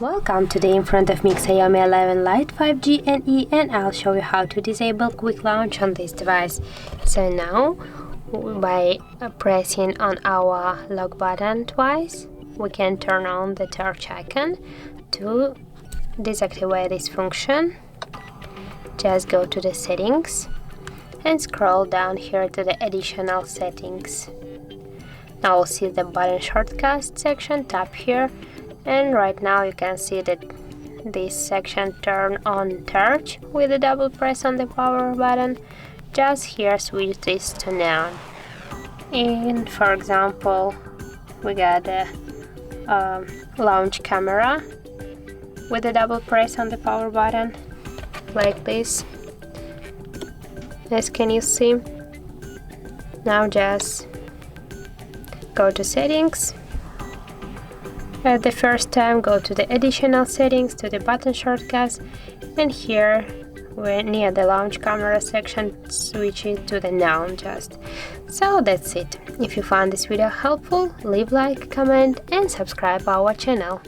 Welcome, today in front of me XIAOMI 11 Lite 5G NE, and I'll show you how to disable quick launch on this device. So now, by pressing on our lock button twice, we can turn on the torch icon. To deactivate this function, just go to the settings and scroll down here to the additional settings. Now we'll see the button shortcut section, tap here, and right now you can see that this section turn on torch with a double press on the power button. Just here switch this to none. And for example, we got a launch camera with a double press on the power button like this, as can you see. Now just go to settings. At the first time, go to the additional settings, to the button shortcuts, and here we're near the launch camera section, switch it to the none just. So that's it. If you found this video helpful, leave like, comment and subscribe our channel.